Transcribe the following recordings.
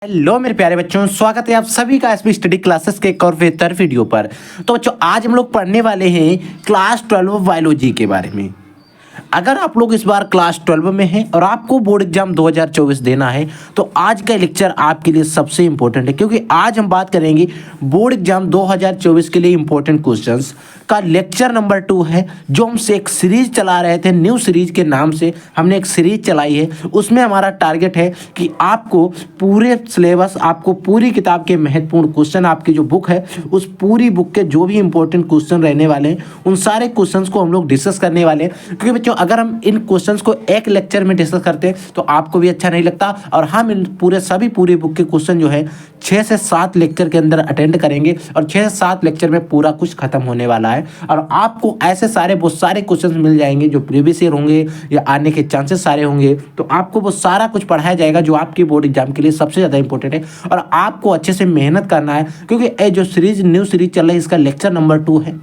Hello मेरे प्यारे बच्चों, स्वागत है आप सभी का एसपी स्टडी क्लासेस के एक और बेहतर वीडियो पर। तो बच्चों, आज हम लोग पढ़ने वाले हैं क्लास 12 बायोलॉजी के बारे में। अगर आप लोग इस बार क्लास 12 में हैं और आपको बोर्ड एग्जाम 2024 देना है तो आज का लेक्चर आपके लिए सबसे इंपॉर्टेंट है, क्योंकि आज हम बात करेंगे बोर्ड एग्जाम 2024 के लिए इंपॉर्टेंट क्वेश्चंस का लेक्चर नंबर 2 है, जो हमसे एक सीरीज चला रहे थे। न्यू सीरीज के नाम से हमने एक सीरीज चलाई है। उसमें हमारा टारगेट है कि आपको पूरे सिलेबस, आपको पूरी किताब के महत्वपूर्ण क्वेश्चन, आपकी जो बुक है उस पूरी बुक के जो भी इंपॉर्टेंट क्वेश्चन रहने वाले हैं उन सारे क्वेश्चंस को हम लोग डिस्कस करने वाले हैं। क्योंकि बच्चों, अगर हम इन क्वेश्चंस को एक लेक्चर में डिस्कस करते हैं तो आपको भी अच्छा नहीं लगता, और हम इन पूरी बुक के क्वेश्चन जो है 6 से 7 लेक्चर के अंदर अटेंड करेंगे और 6 से 7 लेक्चर में पूरा कुछ खत्म होने वाला है। और आपको ऐसे बहुत सारे क्वेश्चंस मिल जाएंगे जो प्रीवियस ईयर होंगे या आने के चांसेस सारे होंगे। तो आपको वो सारा कुछ पढ़ाया जाएगा जो आपके बोर्ड एग्जाम के लिए सबसे ज़्यादा इंपॉर्टेंट है, और आपको अच्छे से मेहनत करना है। क्योंकि ये जो न्यू सीरीज चल रही है इसका लेक्चर नंबर 2 है।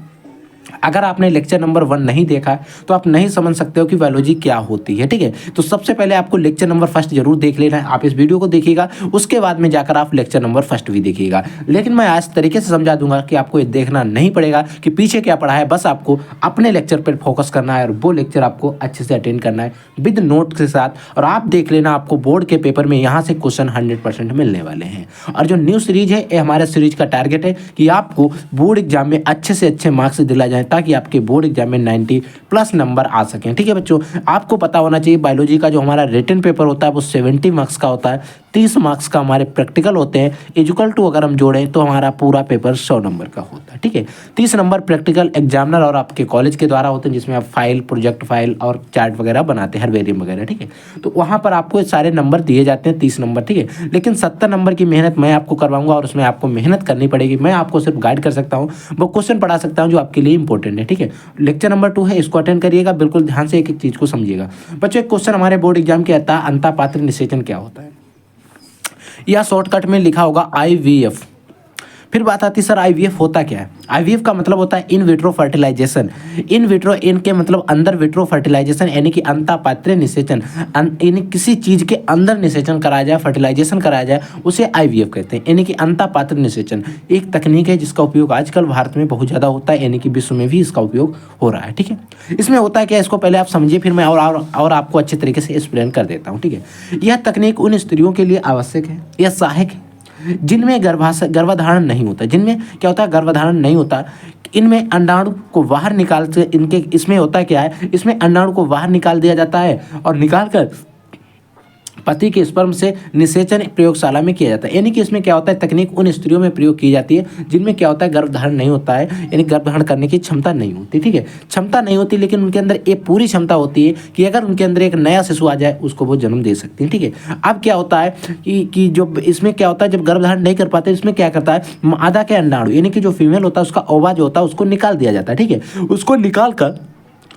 अगर आपने लेक्चर नंबर 1 नहीं देखा है तो आप नहीं समझ सकते हो कि बायोलॉजी क्या होती है। ठीक है, तो सबसे पहले आपको लेक्चर नंबर 1 जरूर देख लेना है। आप इस वीडियो को देखिएगा, उसके बाद में जाकर आप लेक्चर नंबर 1 भी देखिएगा। लेकिन मैं आज तरीके से समझा दूंगा कि आपको ये देखना नहीं पड़ेगा कि पीछे क्या पढ़ा है, बस आपको अपने लेक्चर पर फोकस करना है और वो लेक्चर आपको अच्छे से अटेंड करना है विद नोट के साथ। और आप देख लेना, आपको बोर्ड के पेपर में यहाँ से क्वेश्चन 100% मिलने वाले हैं। और जो न्यू सीरीज है, ये हमारे सीरीज का टारगेट है कि आपको बोर्ड एग्जाम में अच्छे से अच्छे मार्क्स दिला जाए, ताकि आपके बोर्ड एग्जाम में 90+ नंबर आ सकें। ठीक है बच्चों, आपको पता होना चाहिए बायोलॉजी का जो हमारा रिटन पेपर होता है वो 70 मार्क्स का होता है। 30 मार्क्स का हमारे प्रैक्टिकल होते हैं। इक्वल टू अगर हम जोड़ें तो हमारा पूरा पेपर 100 नंबर का होता है। ठीक है, 30 नंबर प्रैक्टिकल एग्जामिनर और आपके कॉलेज के द्वारा होते हैं, जिसमें आप फाइल, प्रोजेक्ट फाइल और चार्ट वगैरह बनाते हैं, हर्बेरियम वगैरह। ठीक है, तो वहाँ पर आपको सारे नंबर दिए जाते हैं, 30 नंबर। ठीक है, लेकिन 70 नंबर की मेहनत मैं आपको करवाऊंगा और उसमें आपको मेहनत करनी पड़ेगी। मैं आपको सिर्फ गाइड कर सकता हूँ, वो क्वेश्चन पढ़ा सकता हूँ जो आपके लिए इंपॉर्टेंट है। ठीक है, लेक्चर नंबर 2 है, इसको अटेंड करिएगा, बिल्कुल ध्यान से एक एक चीज़ को समझिएगा। बच्चों, एक क्वेश्चन हमारे बोर्ड एग्जाम के आता है, अंतःपात्र निषेचन क्या होता है, या शॉर्टकट में लिखा होगा IVF। फिर बात आती है सर IVF होता क्या है। IVF का मतलब होता है in vitro fertilisation. In vitro, इनके मतलब अंदर विट्रो फर्टिलाइजेशन, यानी कि अंतःपात्रीय निषेचन, यानी किसी चीज़ के अंदर निषेचन कराया जाए, फर्टिलाइजेशन कराया जाए, उसे IVF कहते हैं, यानी कि अंतःपात्र निषेचन। एक तकनीक है जिसका उपयोग आजकल भारत में बहुत ज़्यादा होता है, यानी कि विश्व में भी इसका उपयोग हो रहा है। ठीक है, इसमें होता है क्या, इसको पहले आप समझिए, फिर मैं और आपको अच्छे तरीके से एक्सप्लेन कर देता हूँ। ठीक है, यह तकनीक उन स्त्रियों के लिए आवश्यक है या सहायक है जिनमें गर्भाधारण नहीं होता। जिनमें क्या होता है, गर्भाधारण नहीं होता, इनमें अंडाणु को बाहर निकाल से इनके, इसमें होता क्या है, इसमें अंडाणु को बाहर निकाल दिया जाता है और निकाल कर पति के स्पर्म से निषेचन प्रयोगशाला में किया जाता है। यानी कि इसमें क्या होता है, तकनीक उन स्त्रियों में प्रयोग की जाती है जिनमें क्या होता है, गर्भधारण नहीं होता है, यानी गर्भधारण करने की क्षमता नहीं होती। ठीक है, क्षमता नहीं होती, लेकिन उनके अंदर एक पूरी क्षमता होती है कि अगर उनके अंदर एक नया शिशु आ जाए उसको वो जन्म दे सकती है। ठीक है, अब क्या होता है कि जो इसमें क्या होता है, जब गर्भधारण नहीं कर पाते, इसमें क्या करता है, मादा के अंडाणु, यानी कि जो फीमेल होता है उसका ओवा जो होता है उसको निकाल दिया जाता है। ठीक है, उसको निकाल कर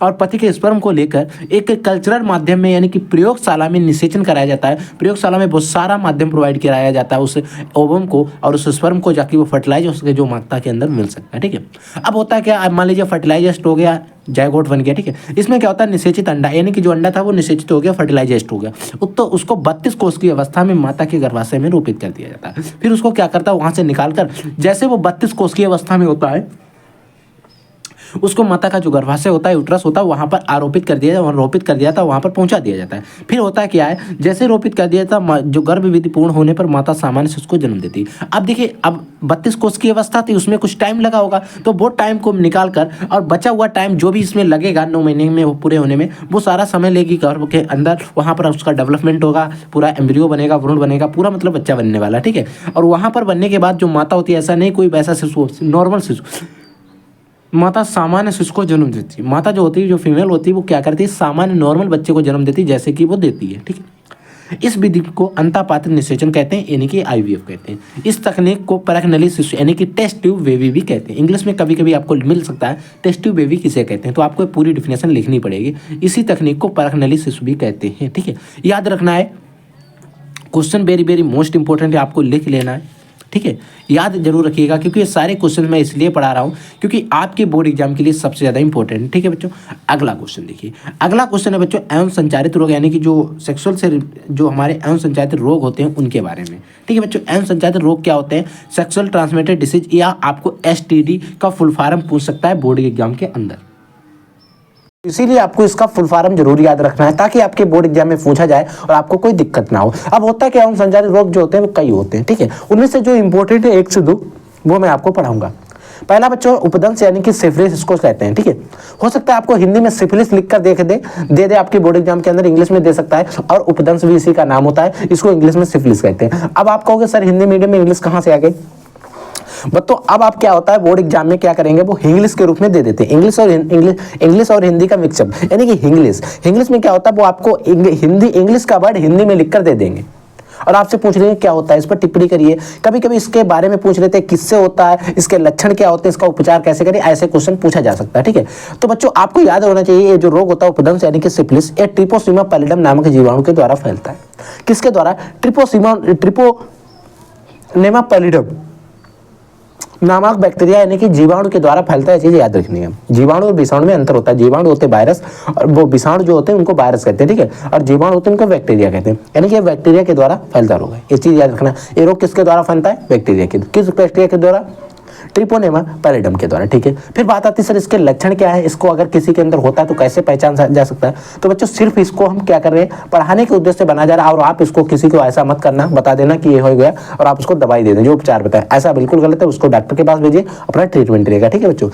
और पति के स्पर्म को लेकर एक कल्चरल माध्यम में, यानी कि प्रयोगशाला में निषेचन कराया जाता है। प्रयोगशाला में बहुत सारा माध्यम प्रोवाइड कराया जाता है उस ओवम को और उस स्पर्म को, जाके वो फर्टिलाइज उसके जो माता के अंदर मिल सकता है। ठीक है, अब होता है क्या, अब मान लीजिए फर्टिलाइजेस्ट हो गया, जायगोट बन गया। ठीक है, इसमें क्या होता है, निषेचित अंडा, यानी कि जो अंडा था वो निषेचित हो गया, फर्टिलाइजेस्ट हो गया, तो उसको 32 कोष की अवस्था में माता के गर्भाशय में रोपित कर दिया जाता है। फिर उसको क्या करता है, वहाँ से निकाल कर, जैसे वो 32 कोष की अवस्था में होता है, उसको माता का जो गर्भाशय होता है, यूट्रस होता है, वहाँ पर आरोपित कर दिया जाता है, रोपित कर दिया जाता है, वहाँ पर पहुँचा दिया जाता है। फिर होता है क्या है, जैसे रोपित कर दिया जाता है, जो गर्भ विधि पूर्ण होने पर माता सामान्य से उसको जन्म देती है। अब देखिए, अब 32 कोष की अवस्था थी, उसमें कुछ टाइम लगा होगा, तो वो टाइम को निकाल कर और बचा हुआ टाइम जो भी इसमें लगेगा 9 महीने में वो पूरे होने में, वो सारा समय लेगी गर्भ के अंदर। वहाँ पर उसका डेवलपमेंट होगा, पूरा एम्ब्रियो बनेगा, भ्रूण बनेगा, पूरा मतलब बच्चा बनने वाला। ठीक है, और वहाँ पर बनने के बाद जो माता होती है, ऐसा नहीं कोई वैसा शिशु, नॉर्मल शिशु, माता सामान्य शिशु को जन्म देती है। माता जो होती है, जो फीमेल होती है, वो क्या करती है, सामान्य नॉर्मल बच्चे को जन्म देती है, जैसे कि वो देती है। ठीक है, इस विधि को अंतःपात्र निषेचन कहते हैं, यानी कि IVF कहते हैं। इस तकनीक को परखनली शिशु, यानी कि टेस्ट ट्यूब बेबी भी कहते हैं। इंग्लिश में कभी कभी आपको मिल सकता है टेस्ट ट्यूब बेबी किसे कहते हैं, तो आपको पूरी डिफिनेशन लिखनी पड़ेगी। इसी तकनीक को परखनली शिशु भी कहते हैं। ठीक है, याद रखना है, question very very most important है, आपको लिख लेना है। ठीक है, याद जरूर रखिएगा, क्योंकि ये सारे क्वेश्चन मैं इसलिए पढ़ा रहा हूँ क्योंकि आपके बोर्ड एग्जाम के लिए सबसे ज़्यादा इंपॉर्टेंट है। ठीक है बच्चों, अगला क्वेश्चन देखिए। अगला क्वेश्चन है बच्चों एवं संचारित रोग, यानी कि जो सेक्सुअल से जो हमारे एवं संचारित रोग होते हैं उनके बारे में। ठीक है बच्चों, एवं संचारित रोग क्या होते हैं? सेक्सुअल ट्रांसमिटेड डिसीज, या आपको STD का फुल फॉर्म पूछ सकता है बोर्ड एग्जाम के अंदर। इसीलिए आपको इसका फुल फॉर्म जरूर याद रखना है ताकि आपके बोर्ड एग्जाम में पूछा जाए और आपको कोई दिक्कत ना हो। अब होता है क्या, एवं संचारित रोग जो होते हैं वो कई होते हैं। ठीक है, उनमें से जो इंपॉर्टेंट है 1 से 2 वो मैं आपको पढ़ाऊंगा। पहला बच्चों उपदंश यानी कि सिफिलिस, इसको कहते हैं। ठीक है, हो सकता है आपको हिंदी में सिफिलिस लिख कर दे आपके बोर्ड एग्जाम के अंदर, इंग्लिश में दे सकता है, और उपदंश भी इसी का नाम होता है, इसको इंग्लिश में सिफिलिस कहते हैं। अब आप कहोगे सर हिंदी मीडियम में इंग्लिश कहाँ से आ गई? तो अब आप क्या होता है बोर्ड एग्जाम में क्या करेंगे, वो इंग्लिश के रूप में दे देते हैं। इंग्लिश और हिंदी का मिक्सअप, यानी कि इंग्लिश में क्या होता है, वो आपको इंग्लिश का वर्ड हिंदी में लिखकर दे देंगे और आपसे पूछ रहे हैं क्या होता है, इस पर टिप्पणी करिए। कभी कभी इसके बारे में पूछ लेते हैं किससे होता है, इसके लक्षण क्या होते हैं, इसका उपचार कैसे करें, ऐसे क्वेश्चन पूछा जा सकता है। ठीक है, तो बच्चों आपको याद होना चाहिए ये जो रोग होता है उपदंश यानी कि सिफिलिस, ये ट्रिपोसीमा पैलिडम नामक जीवाणु के द्वारा फैलता है। किसके द्वारा? ट्रिपोनेमा पैलिडम नामक बैक्टीरिया यानी कि जीवाणु के द्वारा फैलता है। चीज याद रखनी है, जीवाणु और विषाणु में अंतर होता है। जीवाणु होते हैं वायरस, और वो विषाणु जो होते हैं उनको वायरस कहते हैं। ठीक है, और जीवाणु होते हैं उनको बैक्टीरिया कहते हैं, यानी कि बैक्टीरिया के द्वारा फैलता रोग है। ये चीज याद रखना। ये रोग किसके द्वारा फैलता है? बैक्टीरिया के। किस बैक्टीरिया के द्वारा? ट्रिपोनेमा पैलिडम के द्वारा। ठीक है, फिर बात आती है सर इसके लक्षण क्या है, इसको अगर किसी के अंदर होता है तो कैसे पहचान जा सकता है? तो बच्चों सिर्फ इसको हम क्या कर रहे हैं, पढ़ाने के उद्देश्य से बना जा रहा है, और आप इसको किसी को ऐसा मत करना, बता देना कि ये हो गया और आप उसको दवाई दे दें, जो उपचार बताए, ऐसा बिल्कुल गलत है। उसको डॉक्टर के पास भेजिए, अपना ट्रीटमेंट लेगा। ठीक है बच्चों,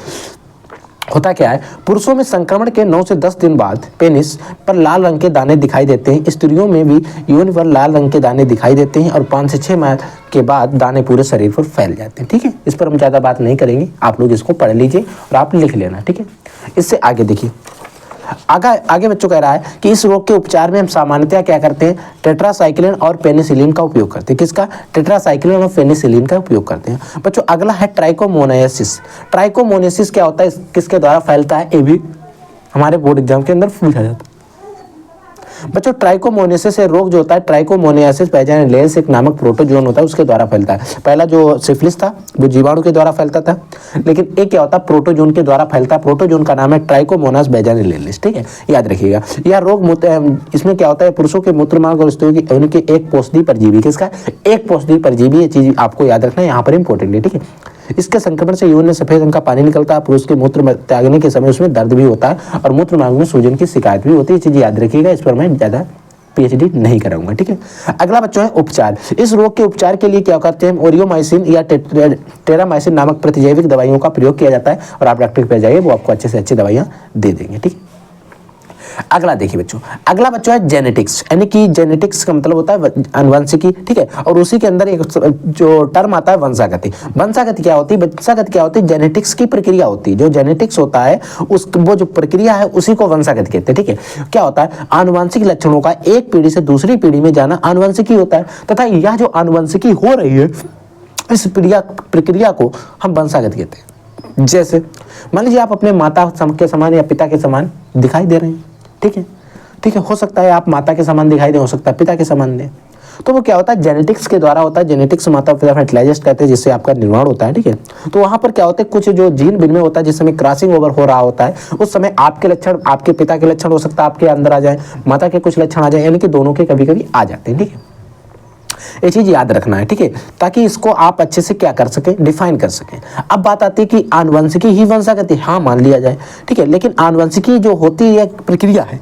होता क्या है, पुरुषों में संक्रमण के 9 से 10 दिन बाद पेनिस पर लाल रंग के दाने दिखाई देते हैं। स्त्रियों में भी योनि पर लाल रंग के दाने दिखाई देते हैं और 5 से 6 माह के बाद दाने पूरे शरीर पर फैल जाते हैं। ठीक है, इस पर हम ज़्यादा बात नहीं करेंगे, आप लोग इसको पढ़ लीजिए और आप लिख लेना। ठीक है, इससे आगे देखिए, आगे बच्चों कह रहा है कि इस रोग के उपचार में हम सामान्यतया क्या करते हैं, टेट्रासाइक्लिन और पेनिसिलिन का उपयोग करते हैं। किसका? टेट्रासाइक्लिन और पेनिसिलिन का उपयोग करते हैं। बच्चों अगला है ट्राइकोमोनासिस। ट्राइकोमोनासिस क्या होता है, किसके द्वारा फैलता है, ये भी हमारे बोर्ड एग्जाम के अंदर पूछा जाता है। बच्चों ट्राइकोमोनासिस से रोग जो होता है, ट्राइकोमोनासिस पैजानिलेंस एक नामक प्रोटोजोन होता है, उसके द्वारा फैलता है। पहला जो सिफिलिस था वो जीवाणु के द्वारा फैलता था, लेकिन एक क्या होता है, प्रोटोजोन के द्वारा फैलता है। प्रोटोजोन का नाम है ट्राइकोमोनास पैजानिलेंस। ठीक है, याद रखिएगा। यह रोग इसमें क्या होता है, पुरुषों के मूत्रमार्ग और स्त्रियों की उनके एक पोषदी परजीवी, किसका? एक पोषदी परजीवी। ये चीज आपको याद रखना है, यहाँ पर इंपॉर्टेंट है। ठीक है, इसके संक्रमण से यूरिन में सफेद रंग का पानी निकलता है। पुरुष के मूत्र त्यागने के समय उसमें दर्द भी होता है और मूत्र मार्ग में सूजन की शिकायत भी होती है। ये चीज याद रखिएगा, इस पर मैं ज्यादा PhD नहीं कराऊंगा। ठीक है, अगला बच्चों है उपचार। इस रोग के उपचार के लिए क्या करते हैं, ओरियोमाइसिन या टेरामाइसिन नामक प्रतिजैविक दवाइयों का प्रयोग किया जाता है, और आप डॉक्टर पे जाइए, वो आपको अच्छे से अच्छी दवाइयां दे देंगे। ठीक है, अगला देखिए बच्चों, अगला बच्चों है जेनेटिक्स, यानी कि जेनेटिक्स का मतलब होता है अनुवंशिकी। ठीक है, और उसी के अंदर एक जो टर्म आता है वंशागति। वंशागति क्या होती है? वंशागति क्या होती है? जेनेटिक्स की प्रक्रिया होती है। जो जेनेटिक्स होता है वो जो प्रक्रिया है उसी को वंशागति कहते हैं। ठीक है, क्या होता है, आनुवंशिक लक्षणों का एक पीढ़ी से दूसरी पीढ़ी में जाना आनुवंशिकी होता है, तथा यह जो आनुवंशिकी हो रही है इस प्रक्रिया को हम वंशागति कहते हैं। जैसे मान लीजिए आप अपने माता के समान या पिता के समान दिखाई दे रहे हैं। ठीक है, हो सकता है आप माता के समान दिखाई दे, हो सकता है पिता के समान दे, तो वो क्या होता है, जेनेटिक्स के द्वारा होता है। जेनेटिक्स माता पिता फर्टिलाइजेस्ट कहते हैं, जिससे आपका निर्माण होता है। ठीक है, तो वहां पर क्या होता है, कुछ जो जीन विनिमय होता है, जिस समय क्रॉसिंग ओवर हो रहा होता है, उस समय आपके लक्षण, आपके पिता के लक्षण हो सकता है आपके अंदर आ जाए, माता के कुछ लक्षण आ जाए, यानी कि दोनों के कभी कभी आ जाते हैं। ठीक है, ये चीज याद रखना है। ठीक है, ताकि इसको आप अच्छे से क्या कर सकें, डिफाइन कर सकें। अब बात आती है कि आनुवंशिकी ही वंशागति, हाँ मान लिया जाए। ठीक है, लेकिन आनुवंशिकी जो होती है एक प्रक्रिया है।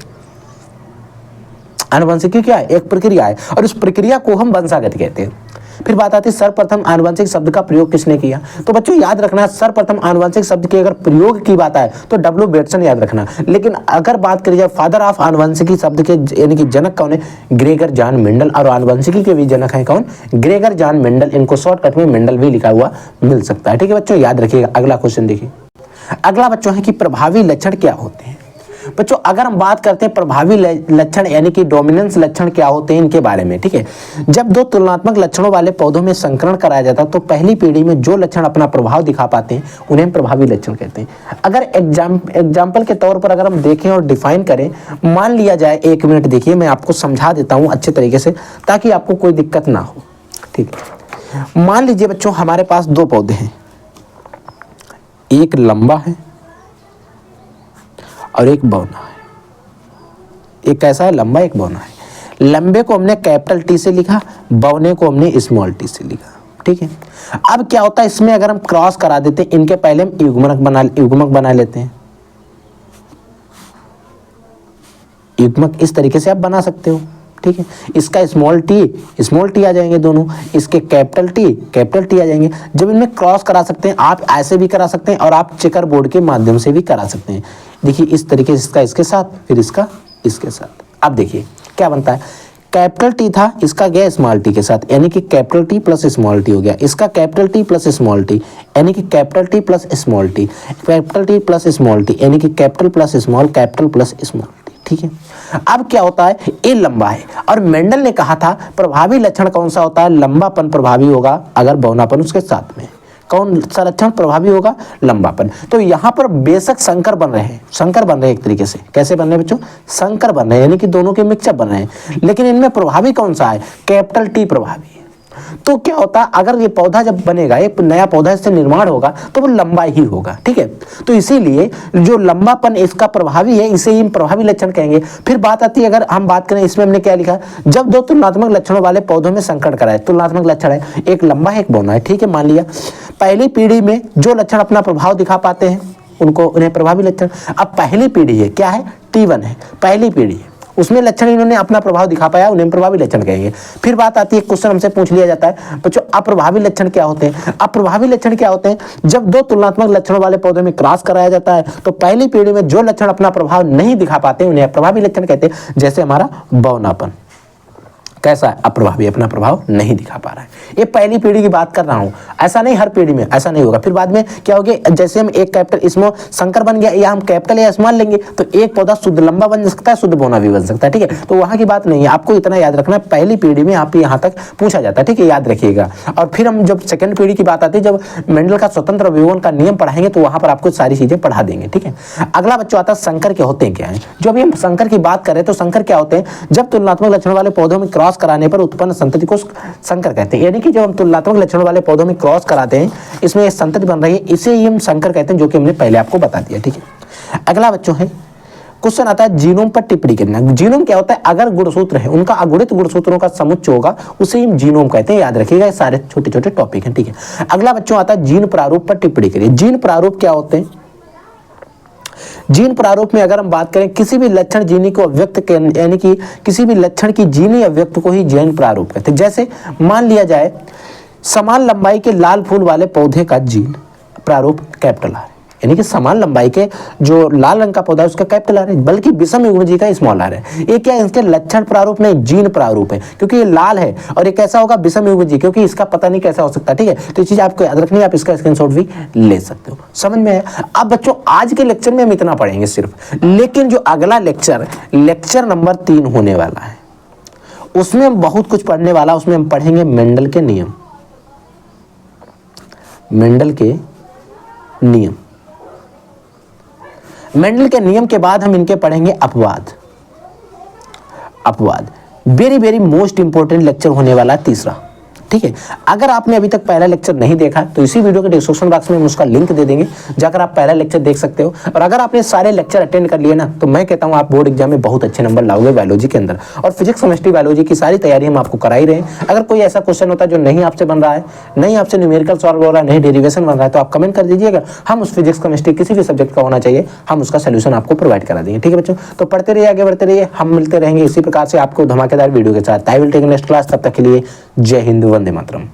आनुवंशिकी क्या है, एक प्रक्रिया है, और उस प्रक्रिया को हम वंशागति कहते हैं। फिर बात आती है सर्वप्रथम आनुवंशिक शब्द का प्रयोग किसने किया। तो बच्चों याद रखना, सर्वप्रथम आनुवंशिक शब्द के अगर प्रयोग की बात आए तो W. बेटसन याद रखना। लेकिन अगर बात करी जाए फादर ऑफ आनुवंशिकी शब्द के, यानी कि जनक कौन है, ग्रेगर जॉन मेंडल, और आनुवंशिकी के भी जनक है कौन, ग्रेगर जॉन मेंडल। इनको शॉर्टकट में मेंडल भी लिखा हुआ मिल सकता है। ठीक है बच्चों, याद रखिएगा। अगला क्वेश्चन देखिए, अगला बच्चों है कि प्रभावी लक्षण क्या होते हैं। बच्चों अगर हम बात करते हैं प्रभावी लक्षण यानी कि डोमिनेंस लक्षण क्या होते हैं इनके बारे में। ठीक है, जब दो तुलनात्मक लक्षणों वाले पौधों में संकरण कराया जाता है तो पहली पीढ़ी में जो लक्षण अपना प्रभाव दिखा पाते हैं उन्हें हम प्रभावी लक्षण कहते हैं। अगर एग्जाम्पल के तौर पर अगर हम देखें और डिफाइन करें, मान लिया जाए, 1 मिनट देखिए, मैं आपको समझा देता हूं अच्छे तरीके से ताकि आपको कोई दिक्कत ना हो। ठीक है, मान लीजिए बच्चों हमारे पास दो पौधे हैं, एक लंबा है और एक बौना है। एक कैसा है, लंबा, एक बौना है। लंबे को हमने कैपिटल टी से लिखा, बौने को हमने स्मॉल टी से लिखा, ठीक है। अब क्या होता है इसमें, अगर हम क्रॉस करा देते हैं, इनके पहले हम युग्मक बना लेते हैं। युग्मक इस तरीके से आप बना सकते हो, ठीक है। इसका स्मॉल टी आ जाएंगे दोनों, इसके कैपिटल टी आ जाएंगे। जब इनमें क्रॉस करा सकते हैं, आप ऐसे भी करा सकते हैं और आप चेकर बोर्ड के माध्यम से भी करा सकते हैं। देखिए इस तरीके से, इसका इसके साथ, फिर इसका इसके साथ। अब देखिए क्या बनता है, कैपिटल टी था, इसका गया स्मॉल टी के साथ, यानी कि capital T plus small T हो गया। इसका capital T plus small T, यानी कि capital T plus small T, capital T plus small T, यानी कि capital plus small, capital plus small T, ठीक है। अब क्या होता है, ये लंबा है और मेंडल ने कहा था प्रभावी लक्षण कौन सा होता है, लंबापन प्रभावी होगा अगर बौनापन उसके साथ में। कौन सा लक्षण प्रभावी होगा, लंबापन। तो यहाँ पर बेशक संकर बन रहे हैं एक तरीके से। कैसे बन रहे हैं बच्चों, संकर बन रहे हैं, यानी कि दोनों के मिक्सअप बन रहे हैं। लेकिन इनमें प्रभावी कौन सा है, कैपिटल टी प्रभावी है। तो क्या होता है, अगर ये पौधा जब बनेगा, एक नया पौधा इससे निर्माण होगा तो वो लंबा ही होगा, ठीक है। तो इसीलिए जो लंबापन इसका प्रभावी है, इसे ही प्रभावी लक्षण कहेंगे। फिर बात आती है, अगर हम बात करें, इसमें हमने क्या लिखा, जब दो तुलनात्मक लक्षणों वाले पौधों में संकर कराए, तुलनात्मक लक्षण है, एक लंबा है एक बौना है, ठीक है, मान लिया। पहली पीढ़ी में जो लक्षण अपना प्रभाव दिखा पाते हैं उन्हें प्रभावी लक्षण। अब पहली पीढ़ी है, क्या है, T1 है, पहली पीढ़ी है, उसमें लक्षण इन्होंने अपना प्रभाव दिखा पाया, उन्हें प्रभावी लक्षण कहेंगे। फिर बात आती है, क्वेश्चन हमसे पूछ लिया जाता है बच्चों अप्रभावी लक्षण क्या होते हैं। अप्रभावी लक्षण क्या होते हैं, जब दो तुलनात्मक लक्षणों वाले पौधे में क्रॉस कराया जाता है तो पहली पीढ़ी में जो लक्षण अपना प्रभाव नहीं दिखा पाते उन्हें अप्रभावी लक्षण कहते हैं। जैसे हमारा बौनापन कैसा है, अप्रभावी, अपना प्रभाव नहीं दिखा पा रहा है। ये पहली पीढ़ी की बात कर रहा हूं, ऐसा नहीं हर पीढ़ी में ऐसा नहीं होगा। फिर बाद में क्या होगा, जैसे हम एक कैपिटल स्मॉल संकर बन गया, या हम कैपिटल या स्मॉल लेंगे तो एक पौधा शुद्ध लंबा बन सकता है, शुद्ध बौना भी बन सकता है, ठीक है। तो वहां की बात नहीं है, आपको इतना याद रखना है, पहली पीढ़ी में आप यहाँ तक पूछा जाता है, ठीक है, याद रखिएगा। और फिर हम जब सेकंड पीढ़ी की बात आती है, जब मेंडल का स्वतंत्र विवरण का नियम पढ़ाएंगे तो वहां पर आपको सारी चीजें पढ़ा देंगे, ठीक है। अगला बच्चों आता है संकर के होते हैं क्या है। जो अभी हम संकर की बात करें तो संकर क्या होते हैं, जब तुलनात्मक लक्षण वाले पौधों में क्रॉस कराने पर उत्पन्न संतति को संकर कहते हैं। यानी कि जब हम तुलनात्मक लक्षणों वाले पौधों में क्रॉस कराते हैं, इसमें संतति बन रही है, इसे ही हम संकर कहते हैं, जो कि हमने पहले आपको बता दिया, ठीक है। अगला बच्चों है, क्वेश्चन आता है जीनोम पर टिप्पणी करना। जीनोम क्या होता है, अगर गुणसूत्र है, उनका अगुणित गुणसूत्रों का समुच्चय होगा, उसे हम जीनोम कहते हैं, याद रखिएगा, ये सारे छोटे छोटे टॉपिक हैं, ठीक है। अगला बच्चों आता है जीन प्रारूप पर टिप्पणी करिए। जीन प्रारूप क्या होते हैं, जीन प्रारूप में अगर हम बात करें, किसी भी लक्षण जीनी को अव्यक्त, यानी कि किसी भी लक्षण की जीनी अव्यक्त को ही जीन प्रारूप कहते हैं। जैसे मान लिया जाए समान लंबाई के लाल फूल वाले पौधे का जीन प्रारूप कैपिटल आर, यानी कि समान लंबाई के जो लाल रंग का पौधा है उसका कैपिटल आर है, बल्कि विषम युग्मजी का स्मॉल आर है। ये क्या है, इसके लक्षण प्रारूप नहीं, जीन प्रारूप है, क्योंकि ये लाल है। और ये कैसा होगा, विषम युग्मजी, क्योंकि इसका पता नहीं कैसा हो सकता, ठीक है। तो ये चीज आपको याद रखनी है, आप इसका स्क्रीनशॉट भी ले सकते हो। समझ में आया। अब बच्चों आज के लेक्चर में हम इतना पढ़ेंगे सिर्फ, लेकिन जो अगला लेक्चर नंबर 3 होने वाला है, उसमें हम बहुत कुछ पढ़ने वाला, उसमें हम पढ़ेंगे मेंडल के नियम, मेंडल के नियम। मेंडल के नियम के बाद हम इनके पढ़ेंगे अपवाद। Very very most important lecture होने वाला है तीसरा, ठीक है। अगर आपने अभी तक पहला लेक्चर नहीं देखा तो इसी वीडियो के डिस्क्रिप्शन बॉक्स में हम उसका लिंक दे देंगे, जाकर आप पहला लेक्चर देख सकते हो। और अगर आपने सारे लेक्चर अटेंड कर लिए ना, तो मैं कहता हूँ आप बोर्ड एग्जाम में बहुत अच्छे नंबर लाओगे बायोलॉजी के अंदर। और फिजिक्स केमिस्ट्री बायोलॉजी की सारी तैयारी हम आपको करा ही रहे हैं। अगर कोई ऐसा क्वेश्चन होता है जो नहीं आपसे बन रहा है, नहीं आपसे न्यूमेरिकल सॉल्व हो रहा है, नहीं डेरिवेशन बन रहा है, तो आप कमेंट कर दीजिएगा, हम उस फिजिक्स केमिस्ट्री किसी भी सब्जेक्ट का होना चाहिए, हम उसका सोल्यूशन आपको प्रोवाइड करा देंगे, ठीक है बच्चों। तो पढ़ते रहिए, आगे बढ़ते रहिए, हम मिलते रहेंगे इसी प्रकार से आपको धमाकेदार वीडियो के साथ। I will take next class, तब तक के लिए जय हिंद, वंदे मातरम।